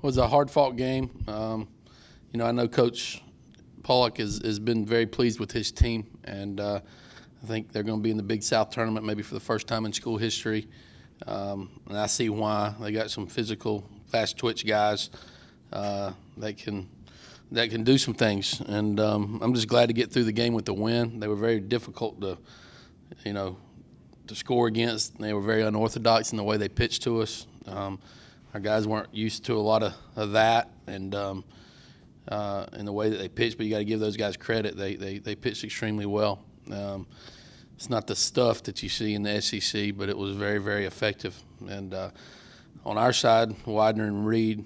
was a hard-fought game. I know Coach Pollock has been very pleased with his team, and I think they're going to be in the Big South tournament maybe for the first time in school history. And I see why. They got some physical, fast-twitch guys that can do some things. And I'm just glad to get through the game with the win. They were very difficult to score against. They were very unorthodox in the way they pitched to us. Our guys weren't used to a lot of that, and in the way that they pitched. But you got to give those guys credit. They pitched extremely well. It's not the stuff that you see in the SEC, but it was very, very effective. And on our side, Widener and Reed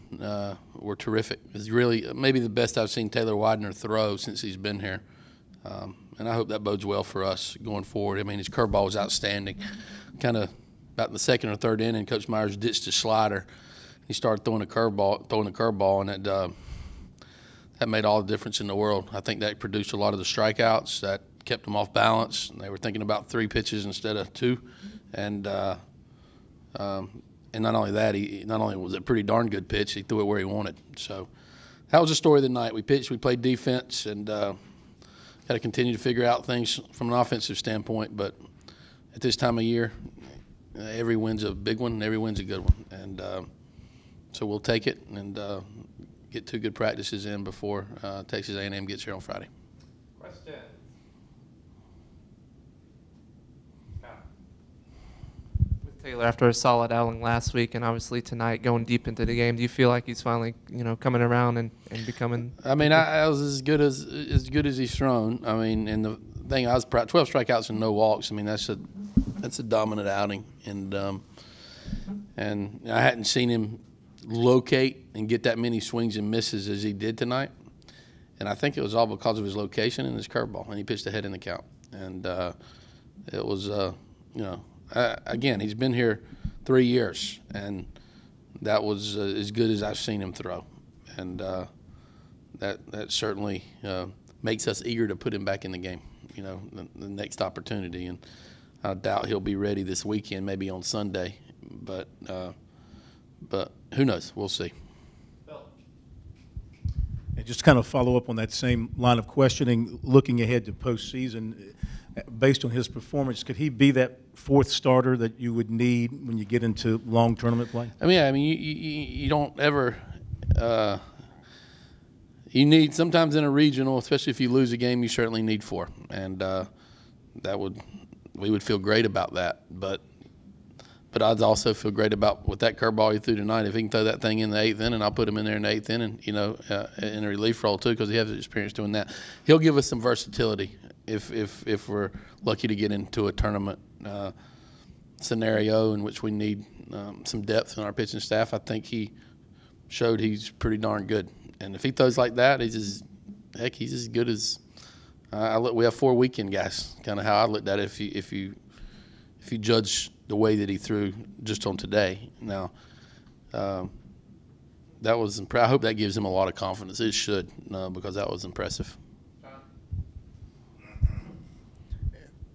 were terrific. It was really maybe the best I've seen Taylor Widener throw since he's been here. And I hope that bodes well for us going forward. I mean, his curveball was outstanding. Kind of about in the second or third inning, Coach Myers ditched his slider. He started throwing a curveball, and that made all the difference in the world. I think that produced a lot of the strikeouts. That kept them off balance. They were thinking about 3 pitches instead of 2. And not only that, not only was it a pretty darn good pitch, he threw it where he wanted. So that was the story of the night. We pitched, we played defense, and got to continue to figure out things from an offensive standpoint. But at this time of year, every win's a big one and every win's a good one. And so we'll take it and get 2 good practices in before Texas A&M gets here on Friday. Question. With Taylor, after a solid outing last week and obviously tonight going deep into the game, do you feel like he's finally coming around and becoming? I mean, I was as good as he's thrown. I mean, and the thing, I was 12 strikeouts and no walks. I mean, that's a dominant outing, and I hadn't seen him locate and get that many swings and misses as he did tonight. And I think it was all because of his location and his curveball, and he pitched ahead in the count. And it was, again, he's been here 3 years, and that was as good as I've seen him throw. And that certainly makes us eager to put him back in the game, the next opportunity. And I doubt he'll be ready this weekend, maybe on Sunday. But who knows? We'll see. And just kind of follow up on that same line of questioning, looking ahead to postseason, based on his performance, could he be that 4th starter that you would need when you get into long tournament play? You don't ever you need, sometimes in a regional, especially if you lose a game, you certainly need 4. And we would feel great about that. But I'd also feel great about with that curveball he threw tonight. If he can throw that thing in the 8th inning, I'll put him in there in the 8th inning, in a relief role too, because he has experience doing that. He'll give us some versatility if we're lucky to get into a tournament scenario in which we need some depth in our pitching staff. I think he showed he's pretty darn good. And if he throws like that, he's as good as we have 4 weekend guys. Kind of how I looked at it. If you judge the way that he threw just on today. Now, that was I hope that gives him a lot of confidence. It should, because that was impressive.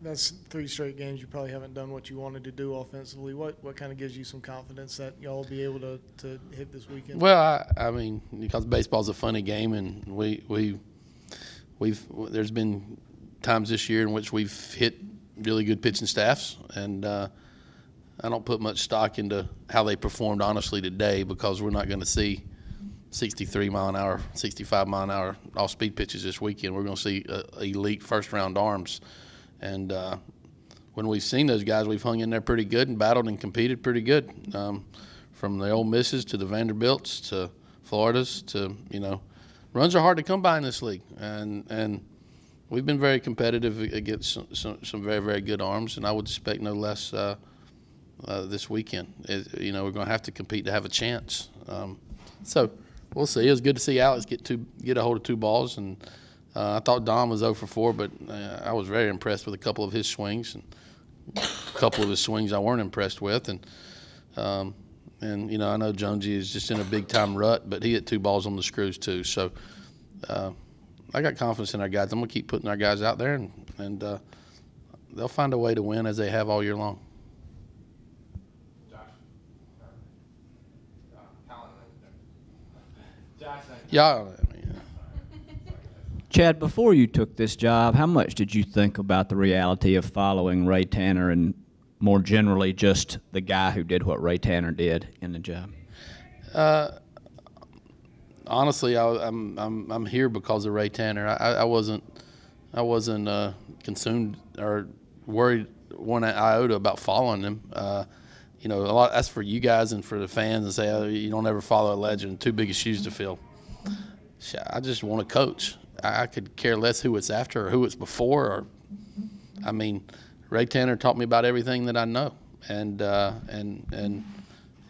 That's 3 straight games. You probably haven't done what you wanted to do offensively. What kind of gives you some confidence that y'all will be able to hit this weekend? Well, I mean, because baseball's a funny game, and there's been times this year in which we've hit really good pitching staffs, and I don't put much stock into how they performed honestly today, because we're not going to see 63-mile-an-hour, 65-mile-an-hour off-speed pitches this weekend. We're going to see elite first-round arms. And when we've seen those guys, we've hung in there pretty good and battled and competed pretty good, from the Ole Misses to the Vanderbilts to Floridas to, runs are hard to come by in this league. And we've been very competitive against some very, very good arms, and I would expect no less this weekend. We're going to have to compete to have a chance. So we'll see. It was good to see Alex get a hold of 2 balls, and I thought Dom was 0 for 4, but I was very impressed with a couple of his swings, and a couple of his swings I weren't impressed with. And I know Jonesy is just in a big-time rut, but he hit 2 balls on the screws too. So I got confidence in our guys. I'm going to keep putting our guys out there, and they'll find a way to win as they have all year long. Yeah. Chad, before you took this job, how much did you think about the reality of following Ray Tanner and more generally just the guy who did what Ray Tanner did in the job? Honestly, I'm here because of Ray Tanner. I wasn't consumed or worried one iota about following him. You know, a lot that's for you guys and for the fans and say, oh, you don't ever follow a legend. Too big of shoes to fill. I just want to coach. I could care less who it's after or who it's before. Or, I mean, Ray Tanner taught me about everything that I know, and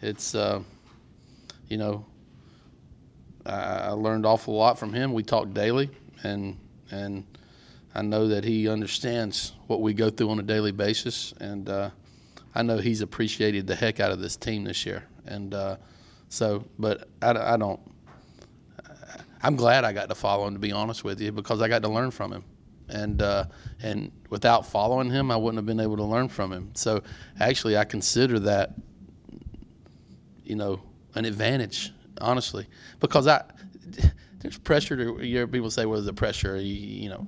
it's you know, I learned an awful lot from him. We talk daily, and I know that he understands what we go through on a daily basis, and I know he's appreciated the heck out of this team this year. And but I don't. I'm glad I got to follow him, to be honest with you, because I got to learn from him. And without following him, I wouldn't have been able to learn from him. So actually, I consider that, you know, an advantage, honestly, because there's pressure to, you hear people say, well, there's the pressure, you know.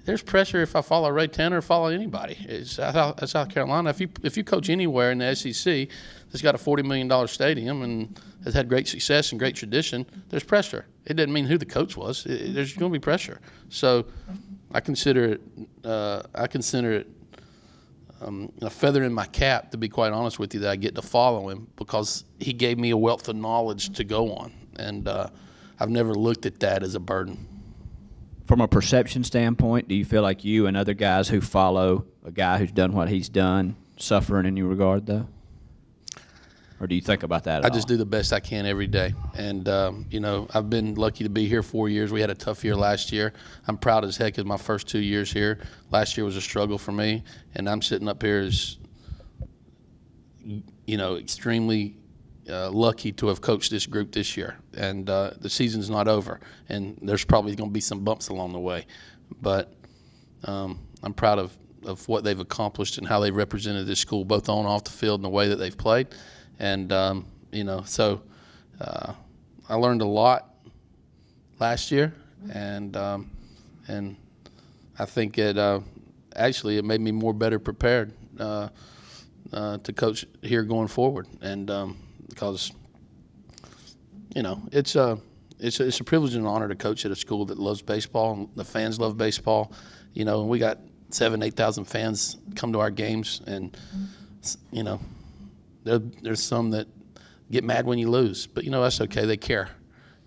There's pressure if I follow Ray Tanner or follow anybody. It's South Carolina. If you coach anywhere in the SEC that's got a $40 million stadium and has had great success and great tradition, there's pressure. It doesn't mean who the coach was. There's going to be pressure. So I consider it a feather in my cap, to be quite honest with you, that I get to follow him, because he gave me a wealth of knowledge to go on, and I've never looked at that as a burden. From a perception standpoint, do you feel like you and other guys who follow a guy who's done what he's done suffer in any regard, though? Or do you think about that at all? I just do the best I can every day. And, you know, I've been lucky to be here 4 years. We had a tough year last year. I'm proud as heck of my first 2 years here. Last year was a struggle for me, and I'm sitting up here as, you know, extremely lucky to have coached this group this year. And the season's not over, and there's probably going to be some bumps along the way. But I'm proud of what they've accomplished and how they've represented this school, both on and off the field, and the way that they've played. And, you know, so I learned a lot last year, and I think actually it made me better prepared to coach here going forward. And because, you know, it's a privilege and an honor to coach at a school that loves baseball, and the fans love baseball. You know, and we got 7,000-8,000 fans come to our games, and, you know, there's some that get mad when you lose, but, you know, that's okay. They care.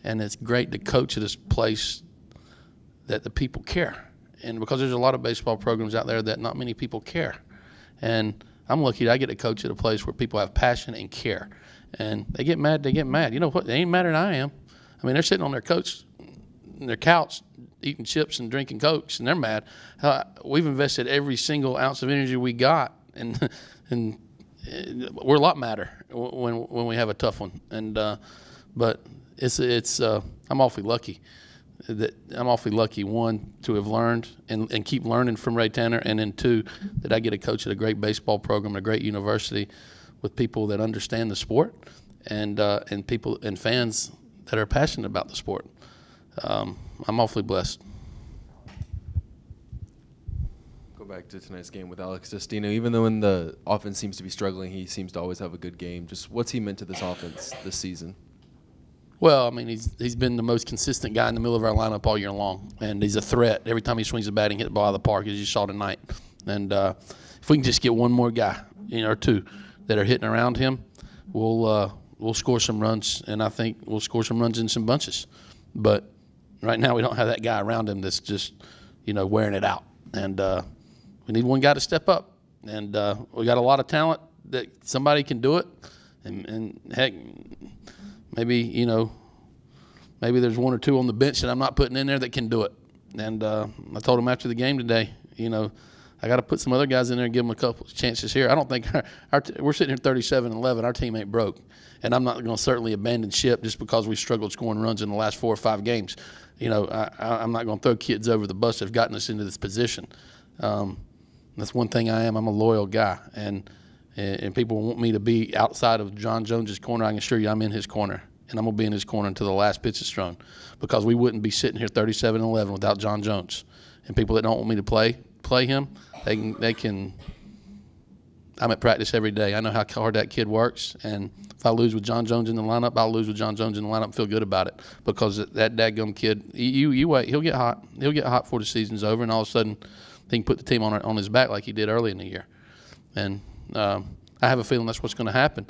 And it's great to coach at this place that the people care. And because there's a lot of baseball programs out there that not many people care. And I'm lucky that I get to coach at a place where people have passion and care. And they get mad, they get mad. You know what? They ain't madder than I am. I mean, they're sitting on their couch eating chips and drinking Cokes, and they're mad. We've invested every single ounce of energy we got, and we're a lot madder when we have a tough one. And but I'm awfully lucky. I'm awfully lucky, one, to have learned and keep learning from Ray Tanner, and then two, that I get to coach at a great baseball program, a great university, with people that understand the sport, and people and fans that are passionate about the sport. I'm awfully blessed. Go back to tonight's game with Alex Destino. Even though when the offense seems to be struggling, he seems to always have a good game. Just what's he meant to this offense this season? Well, I mean, he's been the most consistent guy in the middle of our lineup all year long, and he's a threat. Every time he swings the bat and hit the ball out of the park, as you saw tonight. And if we can just get one more guy, you know, or two, that are hitting around him, we'll score some runs, and I think we'll score some runs in some bunches. But right now we don't have that guy around him that's just, you know, wearing it out. And we need one guy to step up. And we got a lot of talent that somebody can do it. And heck, maybe, you know, maybe there's one or two on the bench that I'm not putting in there that can do it. And I told him after the game today, you know, I got to put some other guys in there and give them a couple of chances here. I don't think we're sitting here 37-11. Our team ain't broke. And I'm not going to certainly abandon ship just because we struggled scoring runs in the last 4 or 5 games. You know, I'm not going to throw kids over the bus that have gotten us into this position. That's one thing I am. I'm a loyal guy. And people want me to be outside of John Jones's corner. I can assure you I'm in his corner. and I'm going to be in his corner until the last pitch is thrown, because we wouldn't be sitting here 37-11 without John Jones. And people that don't want me to play him, they can. I'm at practice every day. I know how hard that kid works, and if I lose with John Jones in the lineup, I'll lose with John Jones in the lineup and feel good about it, because that dadgum kid, you wait, he'll get hot. He'll get hot before the season's over, and all of a sudden he can put the team on his back like he did early in the year. And I have a feeling that's what's going to happen.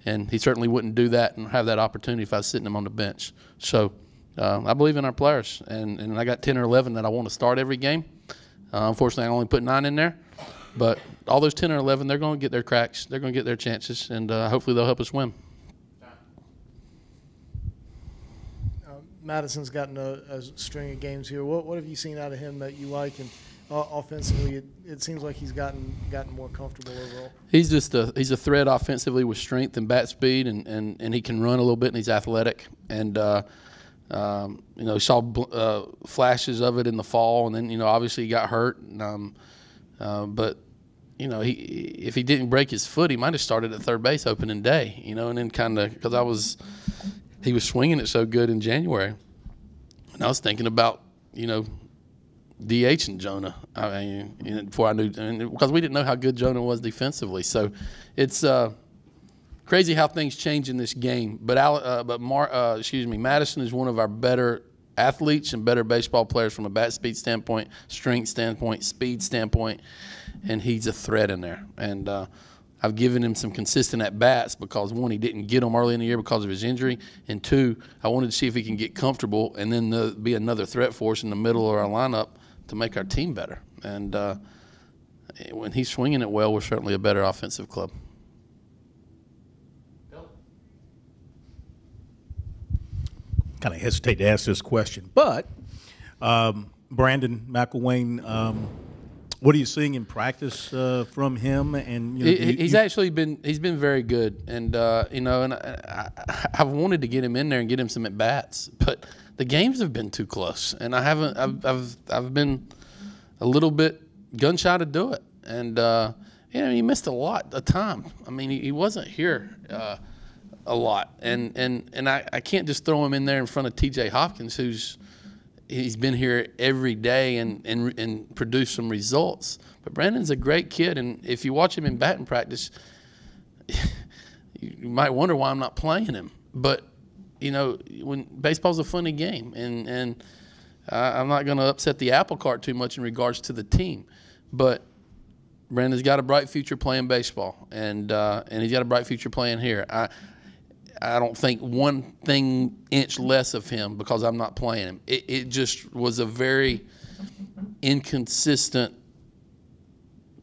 And he certainly wouldn't do that and have that opportunity if I was sitting him on the bench. So I believe in our players, and I got 10 or 11 that I want to start every game. Unfortunately, I only put 9 in there. But all those 10 or 11, they're going to get their cracks. They're going to get their chances, and hopefully they'll help us win. Madison's gotten a string of games here. What have you seen out of him that you like? And offensively, it seems like he's gotten more comfortable overall. He's he's a threat offensively with strength and bat speed, and he can run a little bit, and he's athletic. And saw flashes of it in the fall, and then obviously he got hurt. But if he didn't break his foot, he might have started at third base opening day. And then kind of because he was swinging it so good in January, and I was thinking about DH and Jonah. I mean, before I knew, because we didn't know how good Jonah was defensively. So it's crazy how things change in this game. But Madison is one of our better athletes and better baseball players from a bat speed standpoint, strength standpoint, speed standpoint, and he's a threat in there. And I've given him some consistent at-bats because, one, he didn't get them early in the year because of his injury, and two, I wanted to see if he can get comfortable and then be another threat for us in the middle of our lineup to make our team better. And when he's swinging it well, we're certainly a better offensive club. Kind of hesitate to ask this question, but Brandon McIlwain, what are you seeing in practice from him? And he's been very good, and I've wanted to get him in there and get him some at bats, but the games have been too close, and I've been a little bit gun shy to do it, and he missed a lot of time. I mean, he wasn't here a lot, and I can't just throw him in there in front of T.J. Hopkins, he's been here every day and produced some results. But Brandon's a great kid, and if you watch him in batting practice, you might wonder why I'm not playing him. But when baseball's a funny game, and I'm not going to upset the apple cart too much in regards to the team, but Brandon's got a bright future playing baseball, and he's got a bright future playing here. I don't think one inch less of him because I'm not playing him. It just was a very inconsistent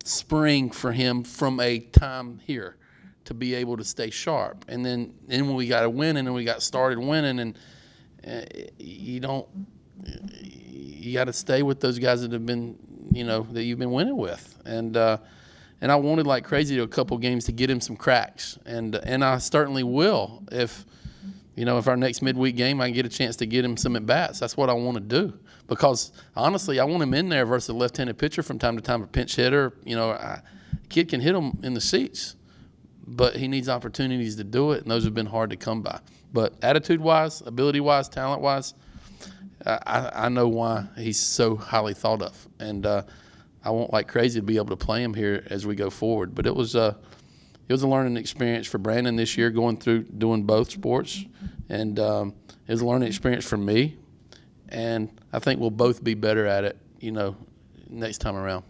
spring for him from a time here to be able to stay sharp. And then when we got to win, and then we got started winning, and you got to stay with those guys that have been, that you've been winning with. And I wanted like crazy to a couple games to get him some cracks, and I certainly will if our next midweek game I can get a chance to get him some at bats. That's what I want to do, because honestly I want him in there versus a left-handed pitcher from time to time, a pinch hitter. Kid can hit him in the seats, but he needs opportunities to do it, and those have been hard to come by. But attitude-wise, ability-wise, talent-wise, I know why he's so highly thought of, and I want like crazy to be able to play him here as we go forward. But it was a learning experience for Brandon this year, going through doing both sports, and it was a learning experience for me. And I think we'll both be better at it, next time around.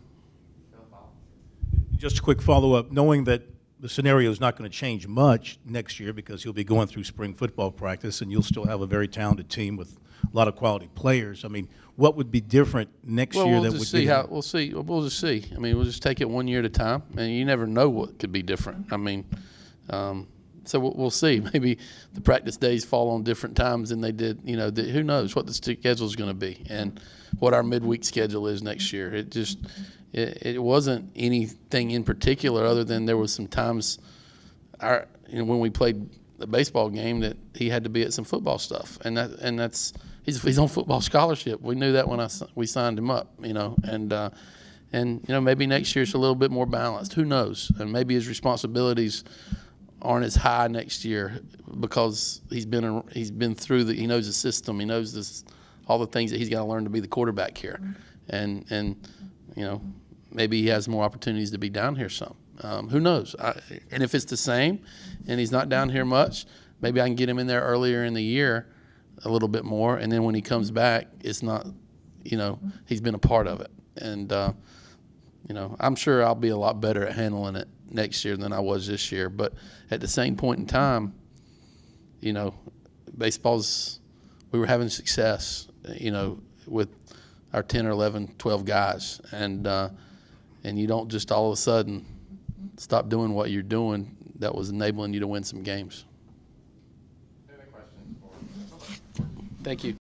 Just a quick follow-up, knowing that the scenario is not going to change much next year because he'll be going through spring football practice, and you'll still have a very talented team with a lot of quality players. I mean, what would be different next year? We'll just see. We'll just see. I mean, we'll just take it one year at a time, and you never know what could be different. I mean, so we'll see. Maybe the practice days fall on different times than they did. Who knows what the schedule is going to be and what our midweek schedule is next year. It wasn't anything in particular other than there was some times when we played the baseball game that he had to be at some football stuff, and that's he's on football scholarship. We knew that when we signed him up, and maybe next year it's a little bit more balanced. Who knows? And maybe his responsibilities aren't as high next year because he's been through he knows the system. He knows all the things that he's got to learn to be the quarterback here, and you know, maybe he has more opportunities to be down here some. Who knows? And if it's the same, and he's not down here much, maybe I can get him in there earlier in the year a little bit more, and then when he comes back, it's not, you know, he's been a part of it. And, you know, I'm sure I'll be a lot better at handling it next year than I was this year. But at the same point in time, you know, we were having success, you know, with our 10 or 11, 12 guys. And you don't just all of a sudden stop doing what you're doing that was enabling you to win some games. Thank you.